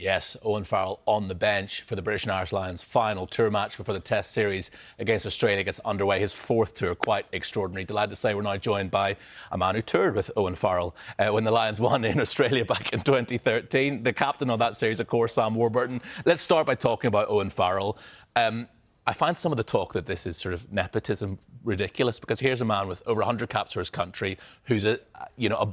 Yes, Owen Farrell on the bench for the British and Irish Lions' final tour match before the Test series against Australia gets underway. His fourth tour, quite extraordinary. Delighted to say we're now joined by a man who toured with Owen Farrell when the Lions won in Australia back in 2013. The captain of that series, of course, Sam Warburton. Let's start by talking about Owen Farrell. I find some of the talk that this is sort of nepotism ridiculous, because here's a man with over 100 caps for his country who's a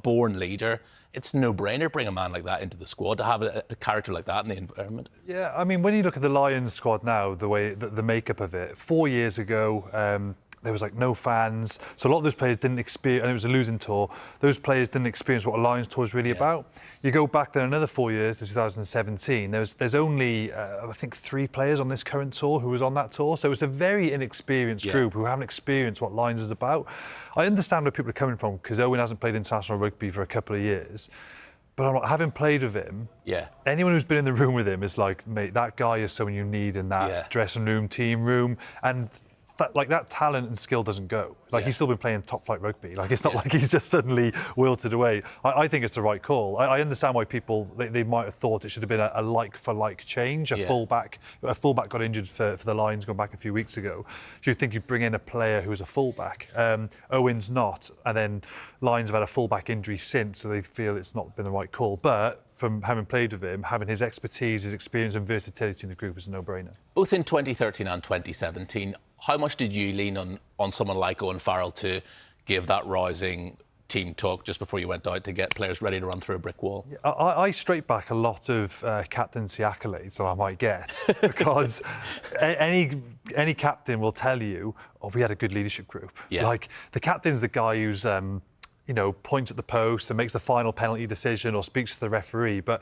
born leader. It's a no-brainer bring a man like that into the squad, to have a character like that in the environment. Yeah, I mean, when you look at the Lions squad now, the way the makeup of it, 4 years ago, there was like no fans, so a lot of those players didn't experience, and it was a losing tour. Those players didn't experience what a Lions tour is really about. You go back then another 4 years to 2017. There's only I think 3 players on this current tour who was on that tour, so it's a very inexperienced group who haven't experienced what Lions is about. I understand where people are coming from, because Owen hasn't played international rugby for a couple of years. But I'm like, having played with him, anyone who's been in the room with him is like, mate, that guy is someone you need in that dressing room, team room, and that talent and skill doesn't go. Like, he's still been playing top flight rugby. Like, it's not like he's just suddenly wilted away. I think it's the right call. I understand why people, they might have thought it should have been a like-for-like change. A fullback got injured for the Lions going back a few weeks ago. So you'd think you'd bring in a player who's a fullback. Owen's not. And then Lions have had a fullback injury since, so they feel it's not been the right call. But from having played with him, having his expertise, his experience and versatility in the group is a no-brainer. Both in 2013 and 2017, how much did you lean on someone like Owen Farrell to give that rousing team talk just before you went out to get players ready to run through a brick wall? I straight back a lot of captaincy accolades that I might get, because any captain will tell you, oh, we had a good leadership group. Like, the captain's the guy who's points at the post and makes the final penalty decision or speaks to the referee, but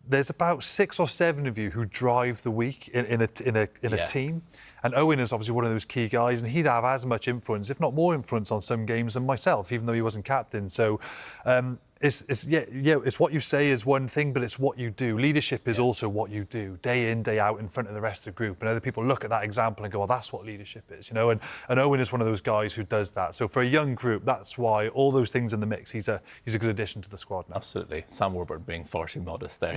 there's about 6 or 7 of you who drive the week in a team. And Owen is obviously one of those key guys, and he'd have as much influence, if not more influence, on some games than myself, even though he wasn't captain. So it's what you say is one thing, but it's what you do. Leadership is also what you do, day in, day out, in front of the rest of the group. And other people look at that example and go, well, that's what leadership is, And Owen is one of those guys who does that. So for a young group, that's why all those things in the mix, he's a good addition to the squad now. Absolutely. Sam Warburton being far too modest there.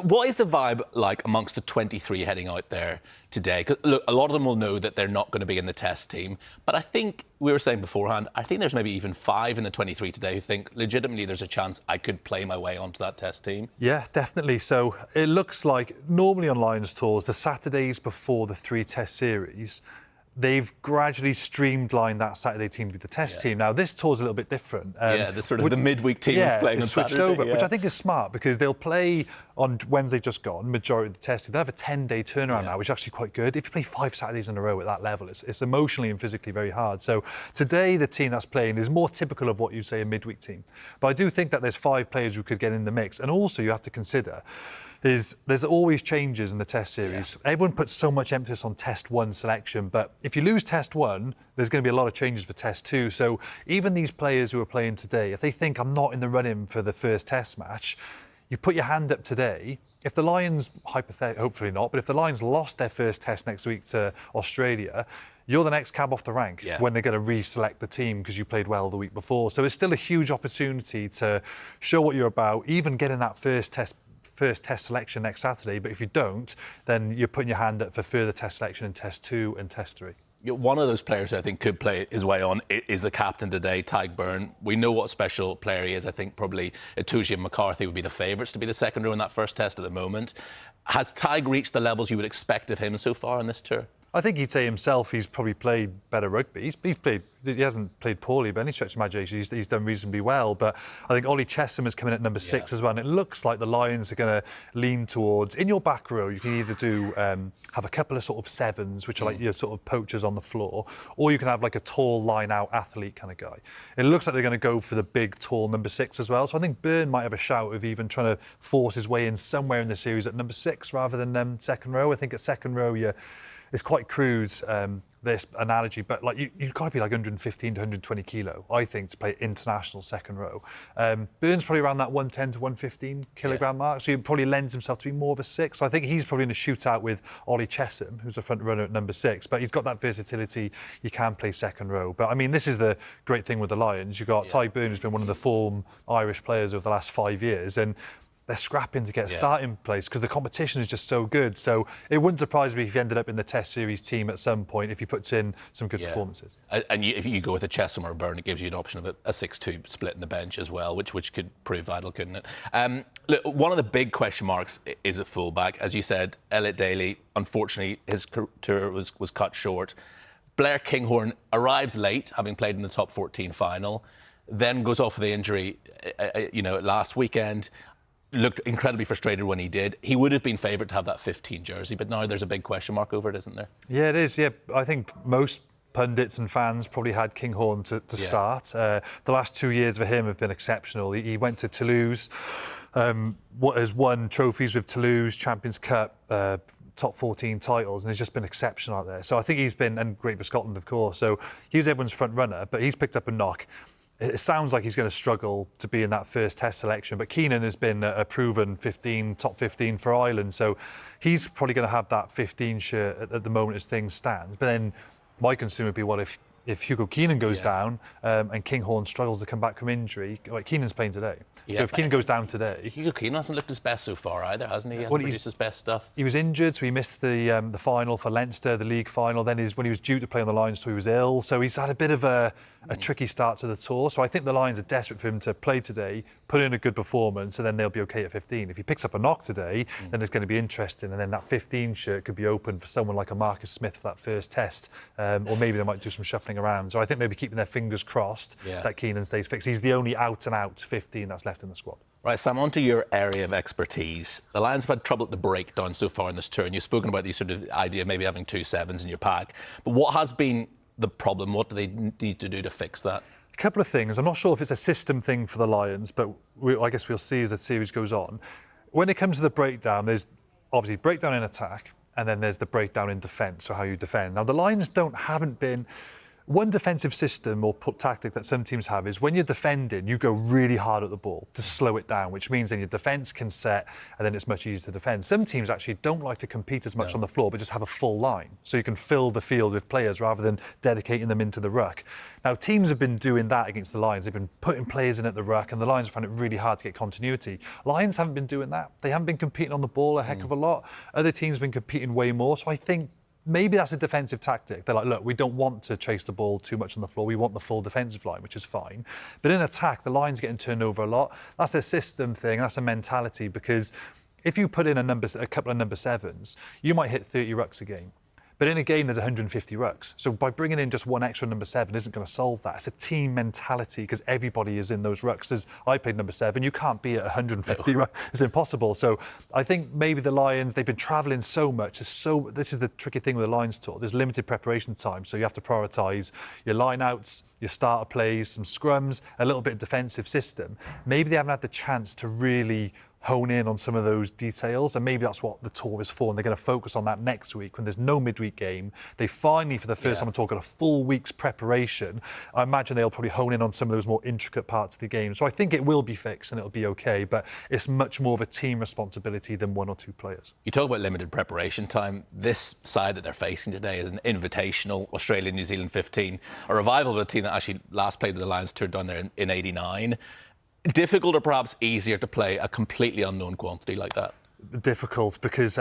What is the vibe like amongst the 23 heading out there today? 'Cause look, a lot of them will know that they're not going to be in the Test team, but I think we were saying beforehand, I think there's maybe even 5 in the 23 today who think legitimately there's a chance I could play my way onto that Test team. Yeah, definitely. So it looks like normally on Lions tours, the Saturdays before the 3 Test series, they've gradually streamlined that Saturday team to be the Test team. Now, this tour's a little bit different. The midweek teams playing on switched Saturday, over, which I think is smart, because they'll play on Wednesday just gone, majority of the Test. They'll have a 10-day turnaround now, which is actually quite good. If you play 5 Saturdays in a row at that level, it's emotionally and physically very hard. So today, the team that's playing is more typical of what you'd say a midweek team. But I do think that there's 5 players who could get in the mix. And also, you have to consider there's always changes in the Test series. Everyone puts so much emphasis on Test 1 selection, but if you lose Test 1, there's going to be a lot of changes for Test 2. So even these players who are playing today, if they think I'm not in the running for the first Test match, you put your hand up today. If the Lions, hopefully not, but if the Lions lost their first Test next week to Australia, you're the next cab off the rank when they're going to reselect the team because you played well the week before. So it's still a huge opportunity to show what you're about, even getting that first Test selection next Saturday. But if you don't, then you're putting your hand up for further Test selection in Test 2 and Test 3. One of those players who I think could play his way on is the captain today, Tadhg Beirne. We know what a special player he is. I think probably Tadhg and McCarthy would be the favourites to be the second row in that first Test at the moment. Has Tadhg reached the levels you would expect of him so far in this tour? I think he'd say himself he's probably played better rugby. He hasn't played poorly by any stretch of imagination. He's done reasonably well. But I think Ollie Chesham is coming at number 6 as well. And it looks like the Lions are going to lean towards, in your back row, you can either do have a couple of sort of 7s, which are like your sort of poachers on the floor, or you can have like a tall line-out athlete kind of guy. It looks like they're going to go for the big, tall number 6 as well. So I think Beirne might have a shout of even trying to force his way in somewhere in the series at number 6 rather than second row. I think at second row, it's quite crude, this analogy, but like you've got to be like 115 to 120 kilo, I think, to play international second row. Beirne's probably around that 110 to 115 kilogram mark, so he probably lends himself to be more of a 6. So I think he's probably in a shootout with Ollie Chesham, who's the front runner at number 6, but he's got that versatility. You can play second row. But I mean, this is the great thing with the Lions. You've got Tadhg Beirne, who's been one of the form Irish players over the last 5 years, and they're scrapping to get a starting place because the competition is just so good. So it wouldn't surprise me if he ended up in the Test Series team at some point if he puts in some good performances. And if you go with a Chesham or Beirne, it gives you an option of a 6-2 split in the bench as well, which could prove vital, couldn't it? Look, one of the big question marks is at fullback. As you said, Elliot Daly, unfortunately, his tour was cut short. Blair Kinghorn arrives late, having played in the top 14 final, then goes off with the injury, last weekend. Looked incredibly frustrated when he did. He would have been favourite to have that 15 jersey, but now there's a big question mark over it, isn't there? Yeah, it is. Yeah, I think most pundits and fans probably had Kinghorn to start. The last 2 years for him have been exceptional. He went to Toulouse, has won trophies with Toulouse, Champions Cup, top 14 titles, and he's just been exceptional out there. So I think he's been, and great for Scotland, of course. So he was everyone's front runner, but he's picked up a knock. It sounds like he's going to struggle to be in that first Test selection, but Keenan has been a proven top 15 for Ireland, so he's probably going to have that 15 shirt at the moment as things stand. But then my concern would be, what if Hugo Keenan goes down and Kinghorn struggles to come back from injury? Like, Keenan's playing today. So if Keenan goes down today... Hugo Keenan hasn't looked his best so far either, hasn't he? He hasn't produced his best stuff. He was injured, so he missed the final for Leinster, the league final. Then when he was due to play on the Lions tour, he was ill. So he's had a bit of a tricky start to the tour. So I think the Lions are desperate for him to play today, put in a good performance, and then they'll be okay at 15. If he picks up a knock today, then it's going to be interesting. And then that 15 shirt could be open for someone like a Marcus Smith for that first Test. Or maybe they might do some shuffling around. So I think they'll be keeping their fingers crossed that Keenan stays fixed. He's the only out-and-out 15 that's left in the squad. Right, Sam, on to your area of expertise. The Lions have had trouble at the breakdown so far in this tour, and you've spoken about the sort of idea of maybe having 2 sevens in your pack. But what has been the problem? What do they need to do to fix that? A couple of things. I'm not sure if it's a system thing for the Lions, but I guess we'll see as the series goes on. When it comes to the breakdown, there's obviously breakdown in attack, and then there's the breakdown in defence, so how you defend. Now, the Lions haven't been... One defensive system or tactic that some teams have is when you're defending, you go really hard at the ball to slow it down, which means then your defence can set and then it's much easier to defend. Some teams actually don't like to compete as much on the floor, but just have a full line. So you can fill the field with players rather than dedicating them into the ruck. Now, teams have been doing that against the Lions. They've been putting players in at the ruck, and the Lions have found it really hard to get continuity. Lions haven't been doing that. They haven't been competing on the ball a heck of a lot. Other teams have been competing way more. So I think maybe that's a defensive tactic. They're like, look, we don't want to chase the ball too much on the floor. We want the full defensive line, which is fine. But in attack, the line's getting turned over a lot. That's a system thing. That's a mentality, because if you put in a couple of number sevens, you might hit 30 rucks a game. But in a game, there's 150 rucks. So by bringing in just one extra number seven isn't going to solve that. It's a team mentality, because everybody is in those rucks. As I played number seven, you can't be at 150 rucks. It's impossible. So I think maybe the Lions, they've been travelling so much. This is the tricky thing with the Lions tour. There's limited preparation time, so you have to prioritise your line-outs, your starter plays, some scrums, a little bit of defensive system. Maybe they haven't had the chance to really hone in on some of those details, and maybe that's what the tour is for, and they're going to focus on that next week when there's no midweek game. They finally, for the first time, I'm talking a full week's preparation. I imagine they'll probably hone in on some of those more intricate parts of the game. So I think it will be fixed and it'll be okay, but it's much more of a team responsibility than one or two players. You talk about limited preparation time. This side that they're facing today is an invitational Australia-New Zealand 15, a revival of a team that actually last played the Lions tour down there in 89. Difficult or perhaps easier to play a completely unknown quantity like that? Difficult, because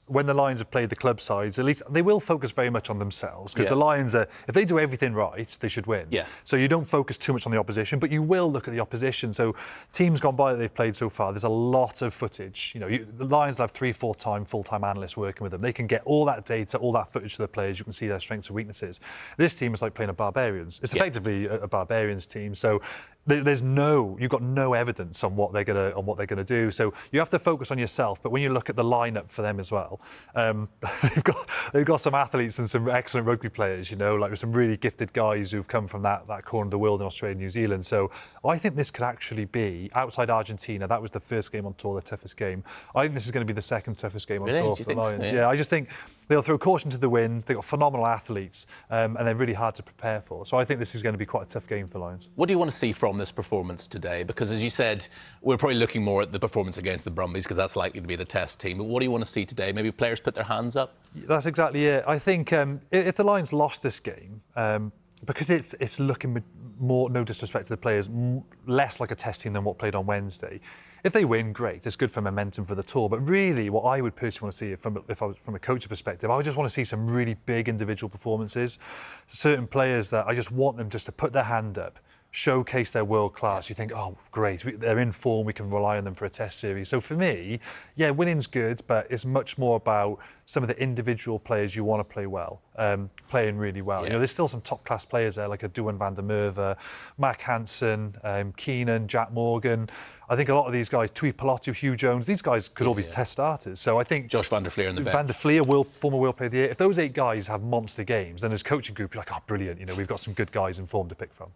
when the Lions have played the club sides, at least they will focus very much on themselves, because the Lions if they do everything right, they should win. So you don't focus too much on the opposition, but you will look at the opposition. So teams gone by that they've played so far, there's a lot of footage. The Lions have 3-4 full-time analysts working with them. They can get all that data, all that footage of the players. You can see their strengths and weaknesses. This team is like playing a Barbarians. It's effectively a Barbarians team. So you've got no evidence on what they're gonna do. So you have to focus on yourself. But when you look at the lineup for them as well, they've got some athletes and some excellent rugby players. Like some really gifted guys who've come from that corner of the world in Australia and New Zealand. So I think this could actually be, outside Argentina, that was the first game on tour, the toughest game. I think this is going to be the second toughest game on tour for the Lions. So? Yeah, I just think they'll throw caution to the wind. They've got phenomenal athletes, and they're really hard to prepare for. So I think this is going to be quite a tough game for the Lions. What do you want to see from this performance today? Because as you said, we're probably looking more at the performance against the Brumbies, because that's likely to be the test team. But what do you want to see today? Maybe players put their hands up? That's exactly it. I think if the Lions lost this game, because it's looking more, no disrespect to the players, less like a test team than what played on Wednesday. If they win, great. It's good for momentum for the tour. But really, what I would personally want to see, if I was from a coach's perspective, I would just want to see some really big individual performances. Certain players that I just want them just to put their hand up, showcase their world class. You think, oh, great, they're in form, we can rely on them for a test series. So for me, yeah, winning's good, but it's much more about some of the individual players you want to play well, playing really well. Yeah. You know, there's still some top class players there, like a Duan van der Merwe, Mac Hansen, Keenan, Jack Morgan. I think a lot of these guys, Tui Pelotu, Hugh Jones, these guys could all be test starters. So I think Josh van der Fleer in the bench. Van der Fleer, former World Player of the Year. If those 8 guys have monster games, then as coaching group, you're like, oh, brilliant. You know, we've got some good guys in form to pick from.